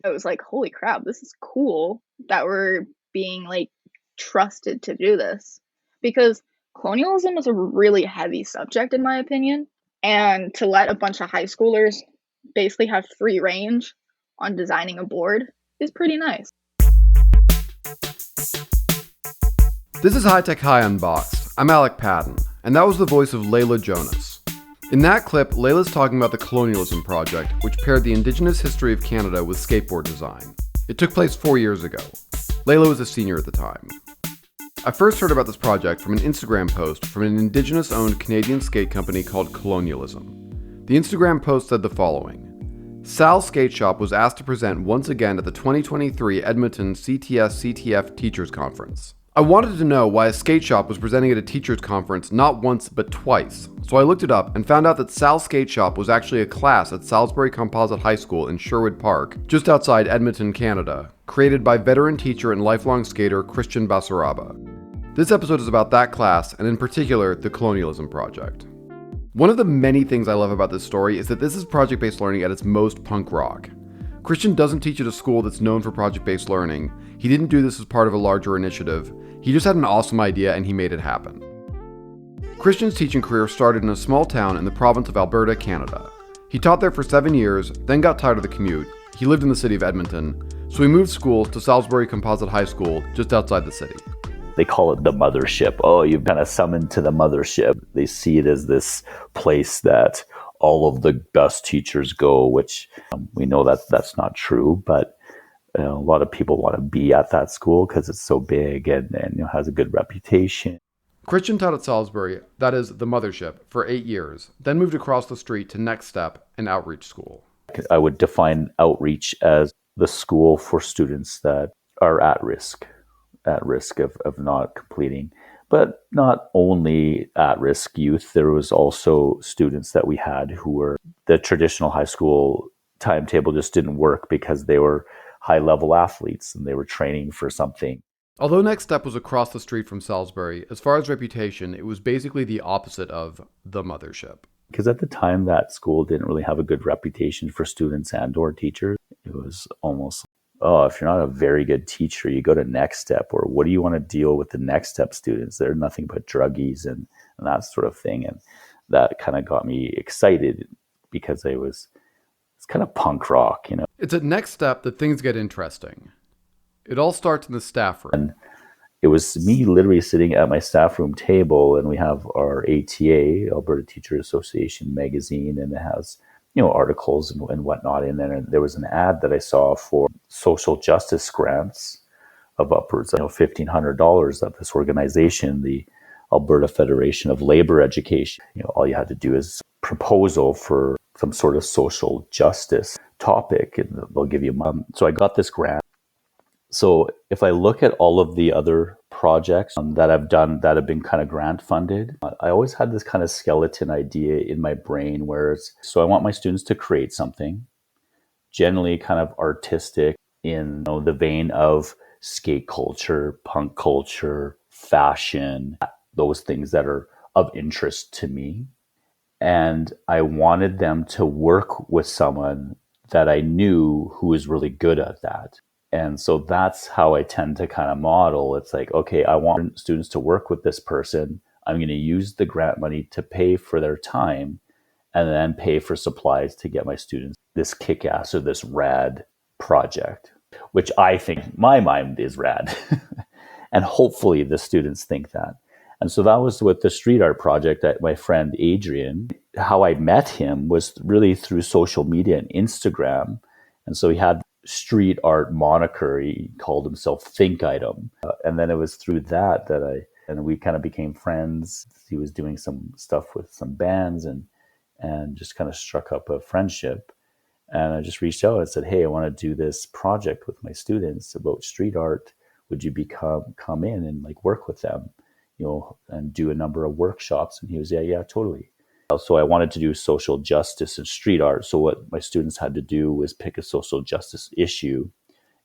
I was like, holy crap, this is cool that we're being like trusted to do this. Because colonialism is a really heavy subject, in my opinion. And to let a bunch of high schoolers basically have free range on designing a board is pretty nice. This is High Tech High Unboxed. I'm Alec Patton, and that was the voice of Layla Jonas. In that clip, Layla's talking about the Colonialism Project, which paired the Indigenous history of Canada with skateboard design. It took place 4 years ago. Layla was a senior at the time. I first heard about this project from an Instagram post from an Indigenous-owned Canadian skate company called Colonialism. The Instagram post said the following: Sal's Skate Shop was asked to present once again at the 2023 Edmonton CTS-CTF Teachers Conference. I wanted to know why a skate shop was presenting at a teachers conference not once but twice, so I looked it up and found out that Sal's Skate Shop was actually a class at Salisbury Composite High School in Sherwood Park, just outside Edmonton, Canada, created by veteran teacher and lifelong skater Kristian Basaraba. This episode is about that class, and in particular, the Colonialism Project. One of the many things I love about this story is that this is project-based learning at its most punk rock. Kristian doesn't teach at a school that's known for project-based learning. He didn't do this as part of a larger initiative. He just had an awesome idea and he made it happen. Kristian's teaching career started in a small town in the province of Alberta, Canada. He taught there for 7 years, then got tired of the commute. He lived in the city of Edmonton, so he moved schools to Salisbury Composite High School, just outside the city. They call it the mothership. Oh, you've been summoned to the mothership. They see it as this place that all of the best teachers go, which we know that that's not true, but a lot of people want to be at that school because it's so big and has a good reputation. Kristian taught at Salisbury, that is, the mothership, for 8 years, then moved across the street to Next Step, an outreach school. I would define outreach as the school for students that are at risk of not completing. But not only at-risk youth, there was also students that we had who were, the traditional high school timetable just didn't work because they were high-level athletes and they were training for something. Although Next Step was across the street from Salisbury, as far as reputation, it was basically the opposite of the mothership. Because at the time, that school didn't really have a good reputation for students and or teachers. It was almost, oh, if you're not a very good teacher, you go to Next Step, or what do you want to deal with the Next Step students? They're nothing but druggies and that sort of thing. And that kind of got me excited because it's kind of punk rock, It's at Next Step that things get interesting. It all starts in the staff room. And it was me literally sitting at my staff room table, and we have our ATA, Alberta Teachers Association magazine, and it has articles and whatnot in there. And there was an ad that I saw for social justice grants of upwards of $1,500 that this organization, the Alberta Federation of Labor Education, all you had to do is proposal for some sort of social justice topic, and they'll give you money. So I got this grant. So if I look at all of the other projects that I've done that have been kind of grant funded, I always had this kind of skeleton idea in my brain where so I want my students to create something, generally kind of artistic in the vein of skate culture, punk culture, fashion, those things that are of interest to me. And I wanted them to work with someone that I knew who was really good at that. And so that's how I tend to kind of model. It's like, okay, I want students to work with this person. I'm going to use the grant money to pay for their time and then pay for supplies to get my students this kick-ass or this rad project, which I think my mind is rad. And hopefully the students think that. And so that was with the street art project that my friend Adrian, how I met him was really through social media and Instagram. And so he had street art moniker. He called himself Think Item. And then it was through that and we kind of became friends. He was doing some stuff with some bands and just kind of struck up a friendship. And I just reached out and said, hey, I want to do this project with my students about street art. Would you come in and work with them, and do a number of workshops? And he was, yeah, totally. So I wanted to do social justice and street art. So what my students had to do was pick a social justice issue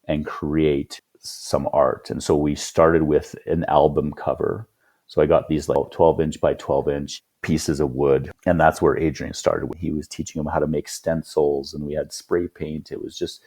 and create some art. And so we started with an album cover. So I got these 12-inch by 12-inch pieces of wood. And that's where Adrian started. He was teaching them how to make stencils, and we had spray paint. It was just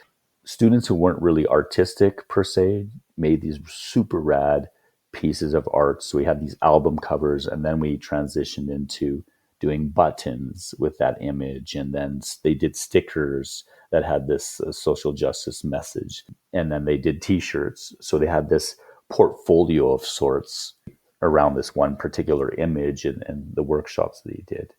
students who weren't really artistic per se made these super rad pieces of art. So we had these album covers, and then we transitioned into doing buttons with that image, and then they did stickers that had this social justice message, and then they did t-shirts. So they had this portfolio of sorts around this one particular image, and the workshops that he did.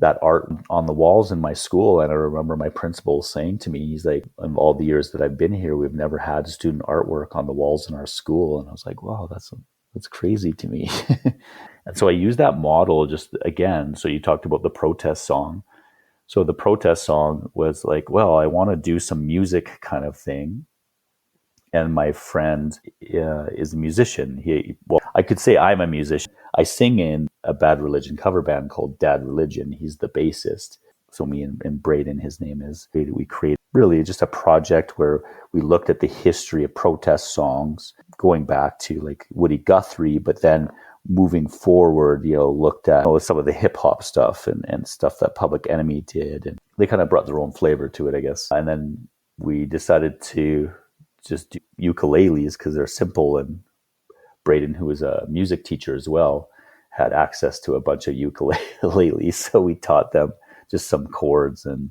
That art on the walls in my school, and I remember my principal saying to me, he's like, in all the years that I've been here, we've never had student artwork on the walls in our school. And I was like, wow, that's crazy to me. And so I used that model just again. So you talked about the protest song. So the protest song was like, well, I want to do some music kind of thing. And my friend is a musician. Well, I could say I'm a musician. I sing in a Bad Religion cover band called Dad Religion. He's the bassist. So me and Braden, his name is, we created really just a project where we looked at the history of protest songs, going back to like Woody Guthrie, but then moving forward, looked at some of the hip hop stuff and stuff that Public Enemy did. And they kind of brought their own flavor to it, I guess. And then we decided to just do ukuleles because they're simple, and Braden, who was a music teacher as well, had access to a bunch of ukuleles, so we taught them just some chords, and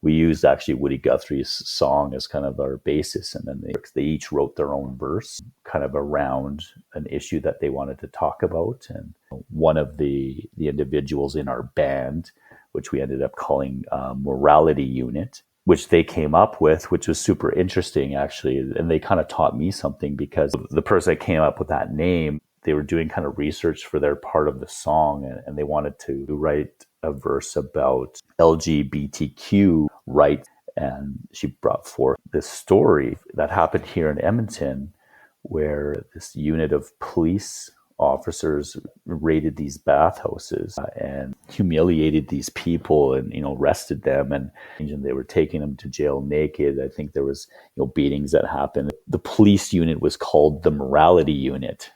we used actually Woody Guthrie's song as kind of our basis, and then they each wrote their own verse kind of around an issue that they wanted to talk about. And one of the individuals in our band, which we ended up calling Morality Unit, which they came up with, which was super interesting, actually. And they kind of taught me something, because the person that came up with that name, they were doing kind of research for their part of the song, and they wanted to write a verse about LGBTQ rights. And she brought forth this story that happened here in Edmonton, where this unit of police officers raided these bathhouses and humiliated these people, and arrested them, and they were taking them to jail naked. I think there was beatings that happened. The police unit was called the Morality Unit.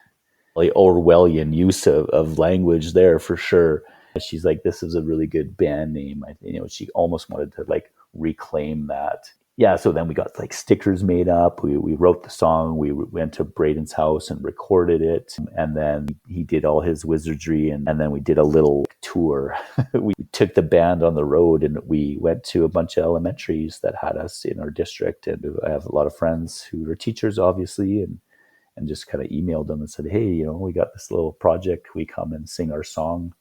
Like Orwellian use of language there for sure. She's like, this is a really good band name. She almost wanted to like reclaim that. Yeah, so then we got like stickers made up. We wrote the song. We went to Braden's house and recorded it. And then he did all his wizardry. And then we did a little tour. We took the band on the road, and we went to a bunch of elementaries that had us in our district. And I have a lot of friends who are teachers, obviously, and just kind of emailed them and said, hey, we got this little project. We come and sing our song.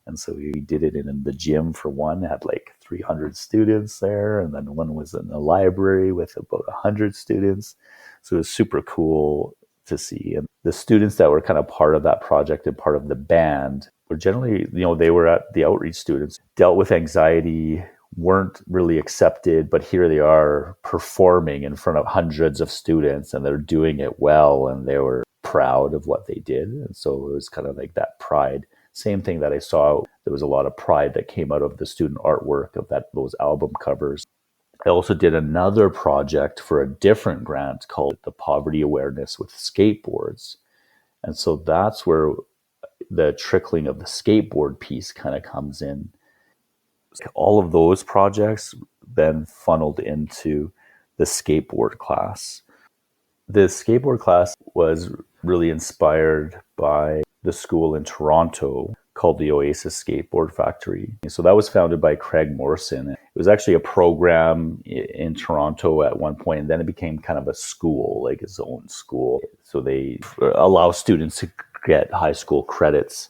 And so we did it in the gym for one, had like 300 students there. And then one was in the library with about 100 students. So it was super cool to see. And the students that were kind of part of that project and part of the band were generally, they were at the outreach students, dealt with anxiety, weren't really accepted, but here they are performing in front of hundreds of students, and they're doing it well, and they were proud of what they did. And so it was kind of like that pride. Same thing that I saw, there was a lot of pride that came out of the student artwork of those album covers. I also did another project for a different grant called the Poverty Awareness with Skateboards. And so that's where the trickling of the skateboard piece kind of comes in. All of those projects then funneled into the skateboard class. The skateboard class was really inspired by the school in Toronto called the Oasis Skateboard Factory. So that was founded by Craig Morrison. It was actually a program in Toronto at one point, and then it became kind of a school, like its own school. So they allow students to get high school credits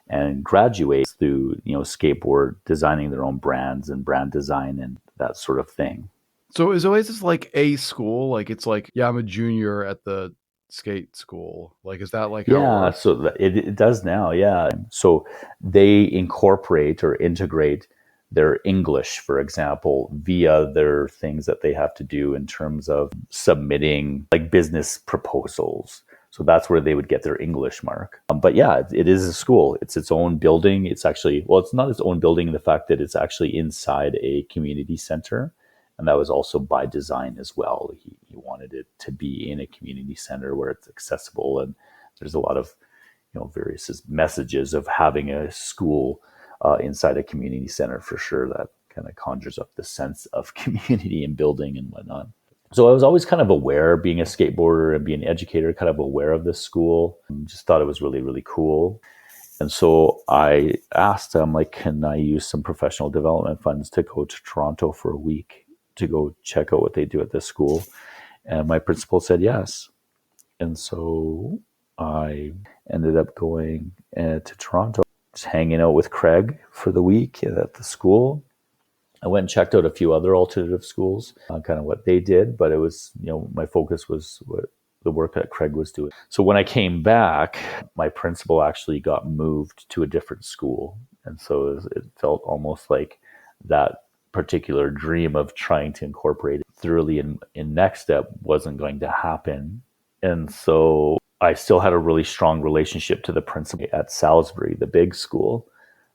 and graduate through, skateboard, designing their own brands and brand design and that sort of thing. So is Oasis like a school? Like it's like, yeah, I'm a junior at the skate school. Like, is that like how it works? So it does now, yeah. So they incorporate or integrate their English, for example, via their things that they have to do in terms of submitting like business proposals. So that's where they would get their English mark. But yeah, it is a school. It's its own building. It's actually, well, it's not its own building in the fact that it's actually inside a community center. And that was also by design as well. He wanted it to be in a community center where it's accessible. And there's a lot of, various messages of having a school inside a community center for sure. That kind of conjures up the sense of community and building and whatnot. So I was always kind of aware, being a skateboarder and being an educator, kind of aware of this school. Just thought it was really, really cool. And so I asked them, like, can I use some professional development funds to go to Toronto for a week to go check out what they do at this school? And my principal said yes. And so I ended up going to Toronto, just hanging out with Craig for the week at the school. I went and checked out a few other alternative schools, kind of what they did, but it was, my focus was what the work that Craig was doing. So when I came back, my principal actually got moved to a different school. And so it felt almost like that particular dream of trying to incorporate it thoroughly in Next Step wasn't going to happen. And so I still had a really strong relationship to the principal at Salisbury, the big school.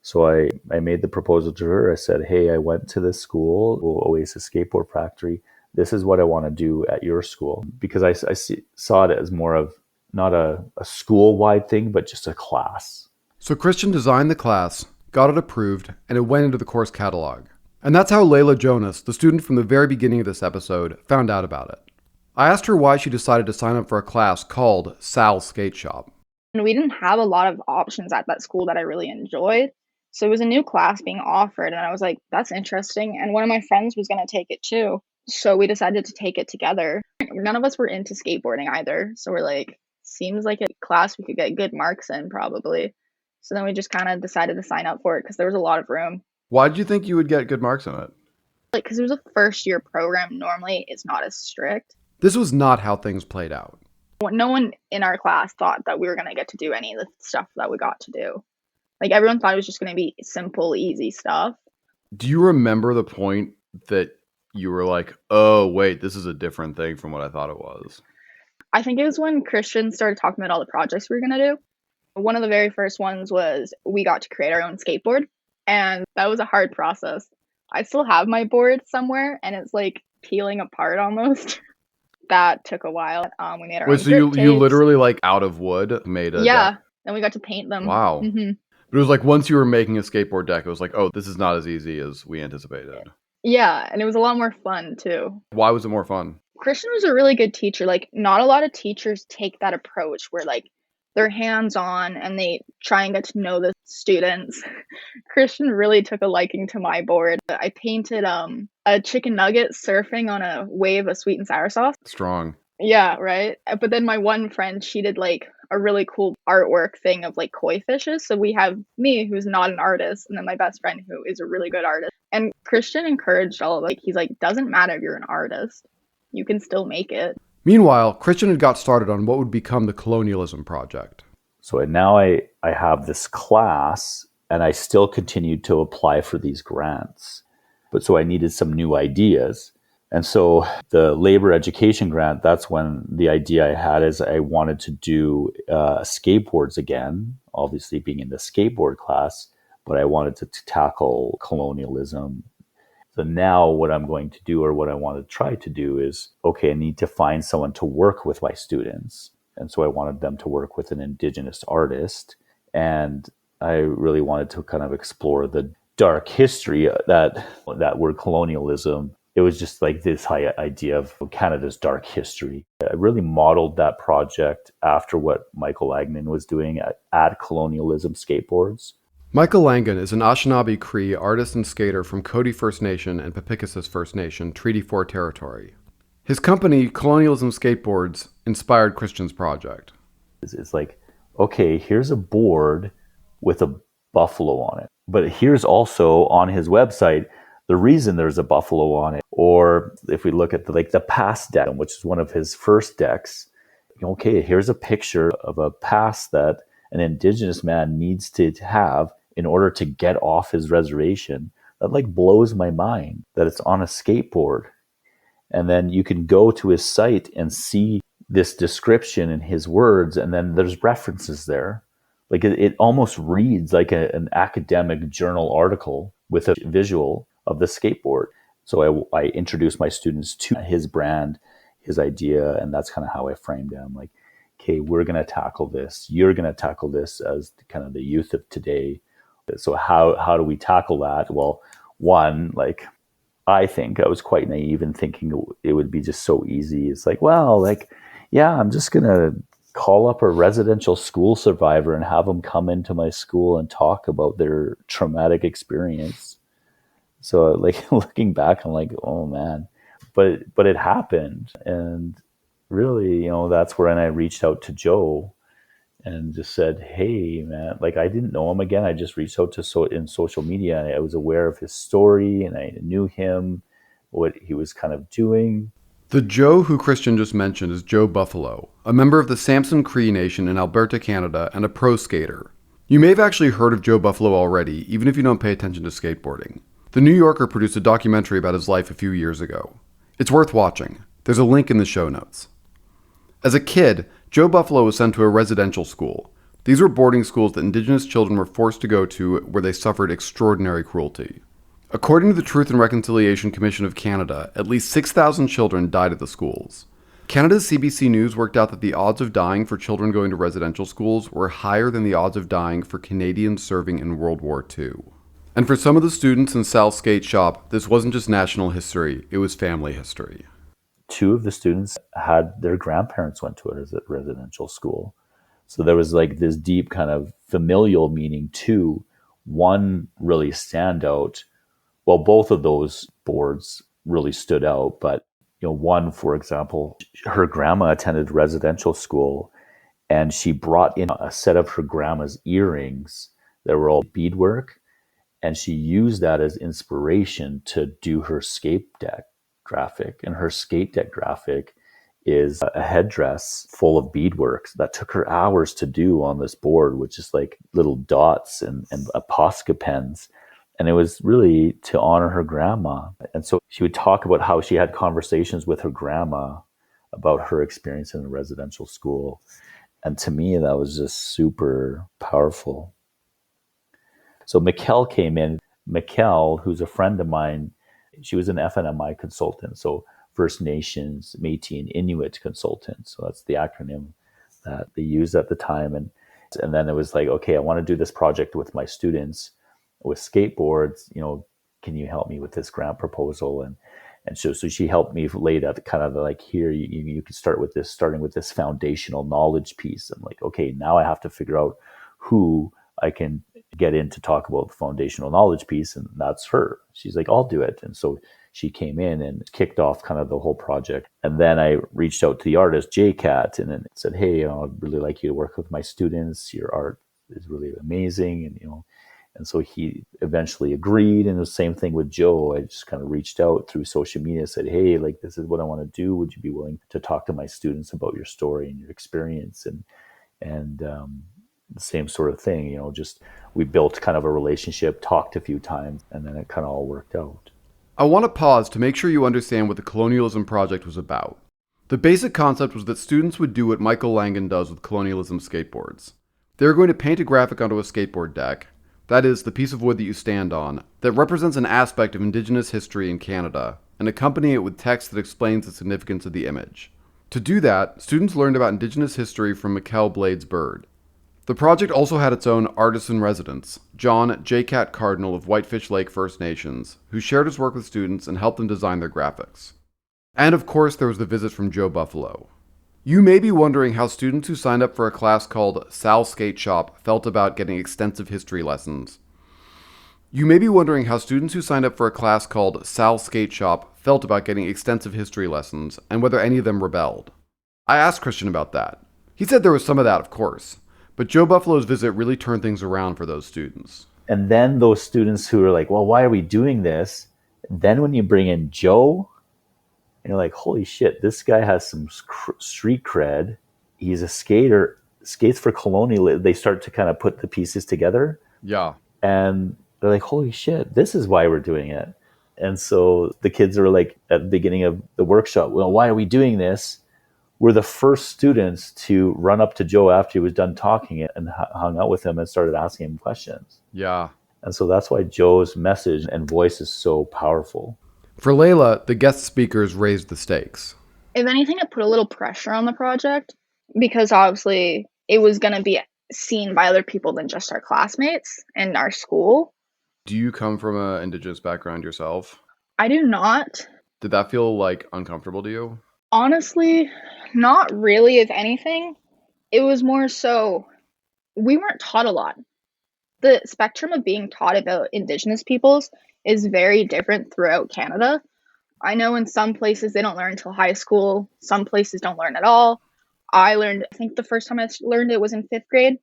So I made the proposal to her. I said, hey, I went to this school, Oasis Skateboard Factory. This is what I want to do at your school. Because I saw it as more of not a school-wide thing, but just a class. So Kristian designed the class, got it approved, and it went into the course catalog. And that's how Layla Jonas, the student from the very beginning of this episode, found out about it. I asked her why she decided to sign up for a class called Sal's Skate Shop. And we didn't have a lot of options at that school that I really enjoyed. So it was a new class being offered, and I was like, that's interesting. And one of my friends was going to take it too. So we decided to take it together. None of us were into skateboarding either. So we're like, seems like a class we could get good marks in probably. So then we just kind of decided to sign up for it because there was a lot of room. Why did you think you would get good marks in it? Like, because it was a first year program. Normally it's not as strict. This was not how things played out. No one in our class thought that we were going to get to do any of the stuff that we got to do. Like, everyone thought it was just going to be simple, easy stuff. Do you remember the point that you were like, oh, wait, this is a different thing from what I thought it was? I think it was when Kristian started talking about all the projects we were going to do. One of the very first ones was we got to create our own skateboard. And that was a hard process. I still have my board somewhere, and it's like peeling apart almost. That took a while. We made our own so you grip tapes. literally, like, out of wood made a deck? And we got to paint them. Wow. Mm-hmm. But it was like once you were making a skateboard deck, it was like, oh, this is not as easy as we anticipated. Yeah, and it was a lot more fun too. Why was it more fun? Kristian was a really good teacher. Like, not a lot of teachers take that approach where, like, they're hands-on and they try and get to know the students. Kristian really took a liking to my board. I painted a chicken nugget surfing on a wave of sweet and sour sauce. Strong. Yeah, right? But then my one friend, she did like a really cool artwork thing of like koi fishes. So we have me, who's not an artist, and then my best friend, who is a really good artist. And Kristian encouraged all of it. Like, he's like, doesn't matter if you're an artist, you can still make it. Meanwhile, Kristian had got started on what would become the Colonialism Project. So now I have this class, and I still continued to apply for these grants. But so I needed some new ideas. And so the labor education grant, that's when the idea I had is I wanted to do skateboards again, obviously being in the skateboard class, but I wanted to tackle colonialism. So now what I'm going to do, or what I want to try to do, is, okay, I need to find someone to work with my students. And so I wanted them to work with an Indigenous artist. And I really wanted to kind of explore the dark history that word colonialism. It was just like this high idea of Canada's dark history. I really modeled that project after what Michael Langdon was doing at Colonialism Skateboards. Michael Langdon is an Anishinaabe Cree artist and skater from Cody First Nation and Papikissis First Nation, Treaty 4 territory. His company, Colonialism Skateboards, inspired Kristian's project. It's like, okay, here's a board with a buffalo on it. But here's also on his website the reason there's a buffalo on it. Or if we look at the pass deck, which is one of his first decks, okay, here's a picture of a pass that an Indigenous man needs to have in order to get off his reservation. That like blows my mind that it's on a skateboard. And then you can go to his site and see this description in his words, and then there's references there. Like it almost reads like an academic journal article with a visual of the skateboard. So I introduced my students to his brand, his idea, and that's kind of how I framed it. I'm like, okay, we're going to tackle this. You're going to tackle this as kind of the youth of today. So how do we tackle that? Well, one, like, I think I was quite naive in thinking it would be just so easy. It's like, well, like, yeah, I'm just going to call up a residential school survivor and have them come into my school and talk about their traumatic experience. So like looking back, I'm like, oh man, but it happened. And really, that's when I reached out to Joe and just said, hey man, like I didn't know him again. I just reached out to in social media, and I was aware of his story and I knew him, what he was kind of doing. The Joe who Kristian just mentioned is Joe Buffalo, a member of the Samson Cree Nation in Alberta, Canada, and a pro skater. You may have actually heard of Joe Buffalo already, even if you don't pay attention to skateboarding. The New Yorker produced a documentary about his life a few years ago. It's worth watching. There's a link in the show notes. As a kid, Joe Buffalo was sent to a residential school. These were boarding schools that Indigenous children were forced to go to where they suffered extraordinary cruelty. According to the Truth and Reconciliation Commission of Canada, at least 6,000 children died at the schools. Canada's CBC News worked out that the odds of dying for children going to residential schools were higher than the odds of dying for Canadians serving in World War II. And for some of the students in Sal's skate shop, this wasn't just national history, it was family history. 2 of the students had their grandparents went to a residential school. So there was like this deep kind of familial meaning too. One really stand out. Well, both of those boards really stood out, but one, for example, her grandma attended residential school and she brought in a set of her grandma's earrings that were all beadwork, and she used that as inspiration to do her skate deck graphic. And her skate deck graphic is a headdress full of beadwork that took her hours to do on this board, with just like little dots and Posca pens. And it was really to honor her grandma. And so she would talk about how she had conversations with her grandma about her experience in a residential school. And to me, that was just super powerful. So Mikkel came in. Mikkel, who's a friend of mine, she was an FNMI consultant. So First Nations, Métis, and Inuit consultant. So that's the acronym that they used at the time. And then it was like, okay, I want to do this project with my students with skateboards. Can you help me with this grant proposal? And so she helped me lay that kind of like, here, you can start with this, starting with this foundational knowledge piece. I'm like, okay, now I have to figure out who I can get in to talk about the foundational knowledge piece. And that's her. She's like, I'll do it. And so she came in and kicked off kind of the whole project. And then I reached out to the artist, JCat, and then said, hey, I'd really like you to work with my students. Your art is really amazing. And so he eventually agreed. And the same thing with Joe. I just kind of reached out through social media, said, hey, like, this is what I want to do. Would you be willing to talk to my students about your story and your experience? And the same sort of thing, just we built kind of a relationship, talked a few times, and then it kind of all worked out. I want to pause to make sure you understand what the Colonialism Project was about. The basic concept was that students would do what Michael Langan does with Colonialism Skateboards. They were going to paint a graphic onto a skateboard deck, that is, the piece of wood that you stand on, that represents an aspect of Indigenous history in Canada, and accompany it with text that explains the significance of the image. To do that, students learned about Indigenous history from Mikkel Blades Bird. The project also had its own artist-in-residence, John J-Cat Cardinal of Whitefish Lake First Nations, who shared his work with students and helped them design their graphics. And of course, there was the visit from Joe Buffalo. You may be wondering how students who signed up for a class called Sal's Skate Shop felt about getting extensive history lessons. You may be wondering how students who signed up for a class called Sal's Skate Shop felt about getting extensive history lessons, and whether any of them rebelled. I asked Kristian about that. He said there was some of that, of course. But Joe Buffalo's visit really turned things around for those students. And then those students who are like, well, why are we doing this? Then when you bring in Joe, and you're like, holy shit, this guy has some street cred. He's a skater, skates for Colonialism. They start to kind of put the pieces together. Yeah. And they're like, holy shit, this is why we're doing it. And so the kids are like, at the beginning of the workshop, well, why are we doing this? We're the first students to run up to Joe after he was done talking and hung out with him and started asking him questions. Yeah. And so that's why Joe's message and voice is so powerful. For Layla, the guest speakers raised the stakes. If anything, it put a little pressure on the project because obviously it was going to be seen by other people than just our classmates and our school. Do you come from an Indigenous background yourself? I do not. Did that feel like uncomfortable to you? Honestly, not really, if anything. It was more so we weren't taught a lot. The spectrum of being taught about Indigenous peoples is very different throughout Canada. I know in some places they don't learn until high school, some places don't learn at all. I think the first time I learned it was in fifth grade,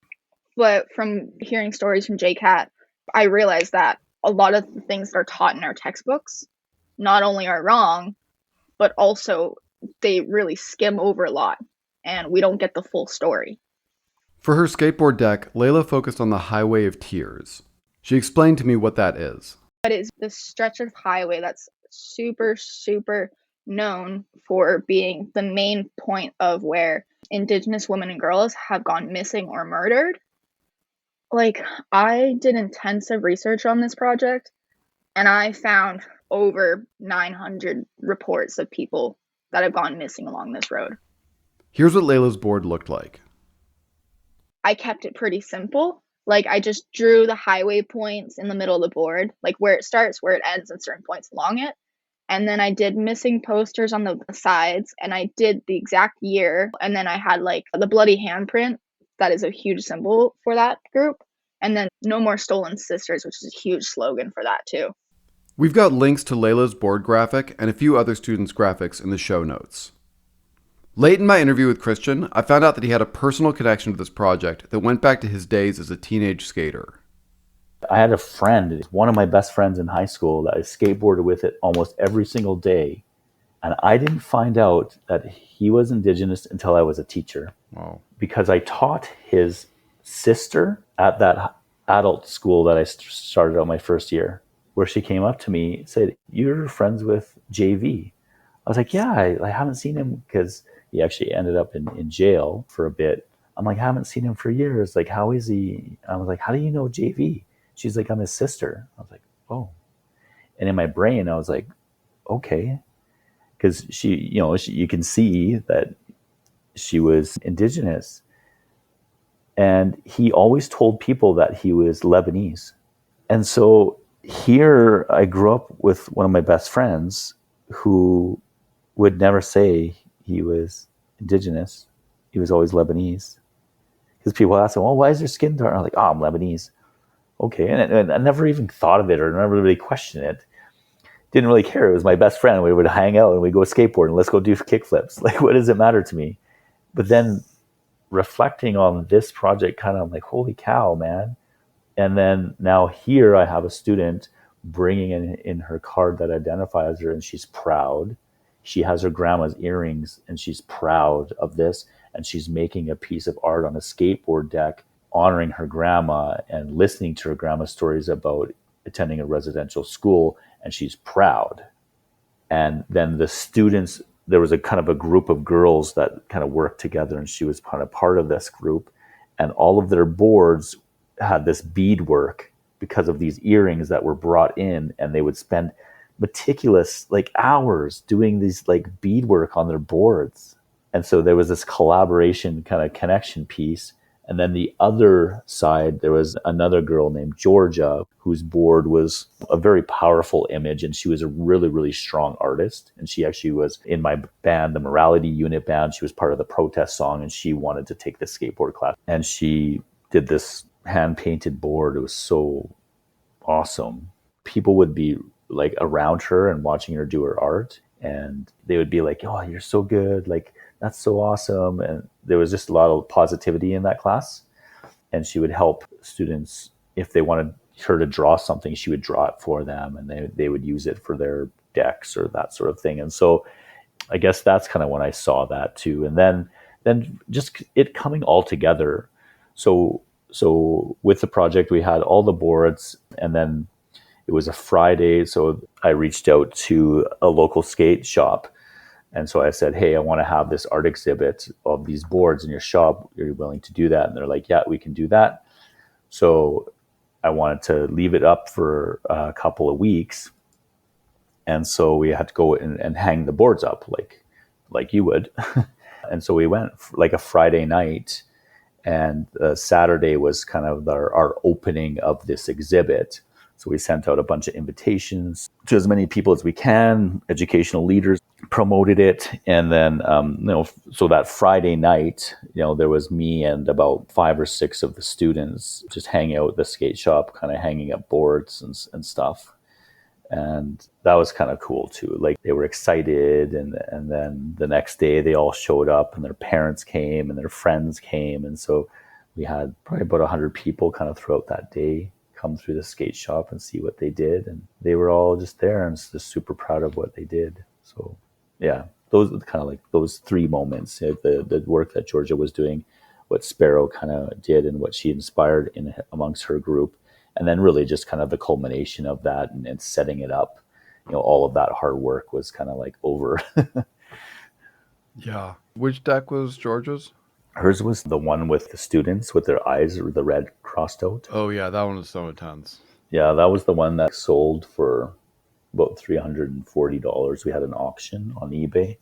but from hearing stories from JCAT, I realized that a lot of the things that are taught in our textbooks not only are wrong, but also they really skim over a lot and we don't get the full story. For her skateboard deck, Layla focused on the Highway of Tears. She explained to me what that is. But it's this stretch of highway that's super, super known for being the main point of where Indigenous women and girls have gone missing or murdered. Like, I did intensive research on this project and I found over 900 reports of people that have gone missing along this road. Here's what Layla's board looked like. I kept it pretty simple. Like, I just drew the highway points in the middle of the board, like where it starts, where it ends, and certain points along it. And then I did missing posters on the sides, and I did the exact year. And then I had like the bloody handprint, that is a huge symbol for that group. And then no more stolen sisters, which is a huge slogan for that too. We've got links to Layla's board graphic and a few other students' graphics in the show notes. Late in my interview with Kristian, I found out that he had a personal connection to this project that went back to his days as a teenage skater. I had a friend, one of my best friends in high school, that I skateboarded with it almost every single day. And I didn't find out that he was Indigenous until I was a teacher. Wow. Because I taught his sister at that adult school that I started out my first year, where she came up to me and said, "You're friends with JV." I was like, "Yeah, I haven't seen him," because he actually ended up in jail for a bit. I'm like, "I haven't seen him for years. Like, how is he?" I was like, "How do you know JV?" She's like, "I'm his sister." I was like, "Oh." And in my brain, I was like, "Okay." Because you can see that she was Indigenous. And he always told people that he was Lebanese. And so here I grew up with one of my best friends who would never say he was Indigenous. He was always Lebanese. Because people ask him, "Well, why is your skin dark?" I'm like, "Oh, I'm Lebanese." Okay. And I never even thought of it or never really questioned it. Didn't really care. It was my best friend. We would hang out and we'd go skateboard and let's go do kickflips. Like, what does it matter to me? But then reflecting on this project, kind of, I'm like, holy cow, man. And then now here I have a student bringing in her card that identifies her, and she's proud. She has her grandma's earrings and she's proud of this. And she's making a piece of art on a skateboard deck, honoring her grandma and listening to her grandma's stories about attending a residential school. And she's proud. And then the students, there was a kind of a group of girls that kind of worked together, and she was kind of part of this group. And all of their boards had this beadwork because of these earrings that were brought in, and they would spend meticulous like hours doing these like beadwork on their boards. And so there was this collaboration kind of connection piece. And then the other side, there was another girl named Georgia, whose board was a very powerful image. And she was a really, really strong artist. And she actually was in my band, the Morality Unit band. She was part of the protest song, and she wanted to take the skateboard class. And she did this hand-painted board. It was so awesome. People would be like around her and watching her do her art. And they would be like, "Oh, you're so good. Like, that's so awesome." And there was just a lot of positivity in that class. And she would help students if they wanted her to draw something, she would draw it for them, and they would use it for their decks or that sort of thing. And so I guess that's kind of when I saw that too. And then just it coming all together. So with the project, we had all the boards, and then it was a Friday. So I reached out to a local skate shop. And so I said, "Hey, I want to have this art exhibit of these boards in your shop. Are you willing to do that?" And they're like, "Yeah, we can do that." So I wanted to leave it up for a couple of weeks. And so we had to go and hang the boards up like you would. And so we went like a Friday night, and Saturday was kind of our opening of this exhibit. So we sent out a bunch of invitations to as many people as we can, educational leaders, promoted it. And then, so that Friday night, there was me and about 5 or 6 of the students just hanging out at the skate shop, kind of hanging up boards and stuff. And that was kind of cool too. Like, they were excited. And then the next day they all showed up, and their parents came and their friends came. And so we had probably about 100 people kind of throughout that day come through the skate shop and see what they did. And they were all just there and just super proud of what they did. So yeah, those are kind of like those 3 moments, the work that Georgia was doing, what Sparrow kind of did and what she inspired amongst her group. And then really just kind of the culmination of that and setting it up, all of that hard work was kind of like over. Yeah. Which deck was Georgia's? Hers was the one with the students with their eyes, or the red crossed out. Oh yeah, that one was so intense. Yeah, that was the one that sold for about $340. We had an auction on eBay,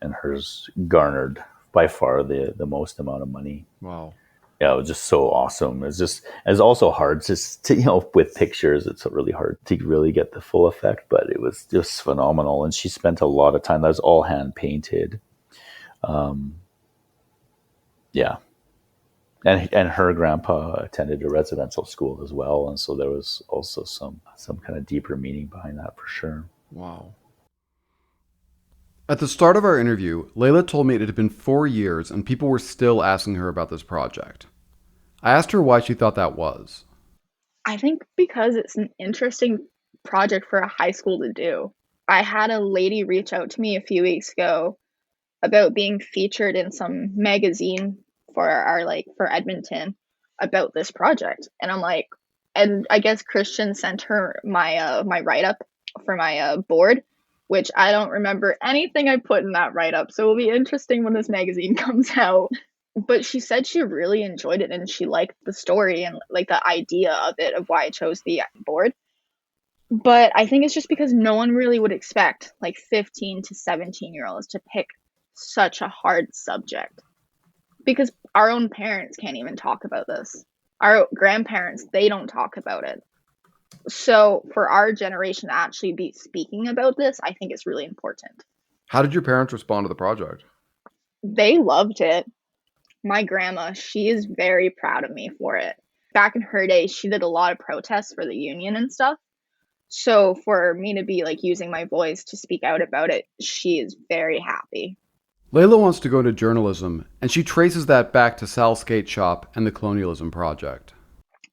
and hers garnered by far the most amount of money. Wow. Yeah, it was just so awesome. It's also hard to with pictures, it's really hard to really get the full effect, but it was just phenomenal. And she spent a lot of time. That was all hand painted. Yeah. And her grandpa attended a residential school as well. And so there was also some kind of deeper meaning behind that for sure. Wow. At the start of our interview, Layla told me it had been 4 years and people were still asking her about this project. I asked her why she thought that was. I think because it's an interesting project for a high school to do. I had a lady reach out to me a few weeks ago about being featured in some magazine for for Edmonton about this project. And I'm like, and I guess Kristian sent her my my write-up for my board, which I don't remember anything I put in that write-up. So it'll be interesting when this magazine comes out. But she said she really enjoyed it and she liked the story and like the idea of it, of why I chose the board. But I think it's just because no one really would expect like 15 to 17-year-olds to pick such a hard subject. Because our own parents can't even talk about this. Our grandparents, they don't talk about it. So for our generation to actually be speaking about this, I think it's really important. How did your parents respond to the project? They loved it. My grandma, she is very proud of me for it. Back in her day, she did a lot of protests for the union and stuff. So for me to be like using my voice to speak out about it, she is very happy. Layla wants to go into journalism, and she traces that back to Sal's skate shop and the Colonialism Project.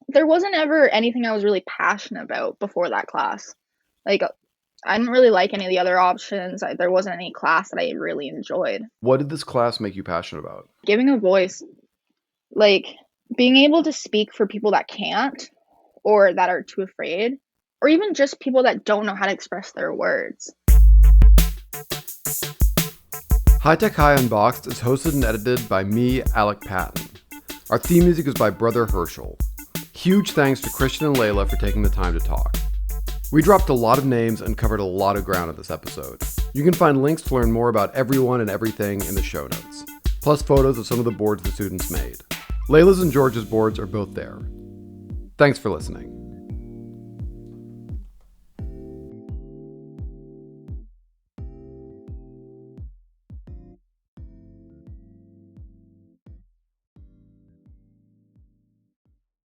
There wasn't ever anything I was really passionate about before that class. Like, I didn't really like any of the other options. There wasn't any class that I really enjoyed. What did this class make you passionate about? Giving a voice, like being able to speak for people that can't, or that are too afraid, or even just people that don't know how to express their words. High Tech High Unboxed is hosted and edited by me, Alec Patton. Our theme music is by Brother Herschel. Huge thanks to Kristian and Layla for taking the time to talk. We dropped a lot of names and covered a lot of ground in this episode. You can find links to learn more about everyone and everything in the show notes, plus photos of some of the boards the students made. Layla's and George's boards are both there. Thanks for listening.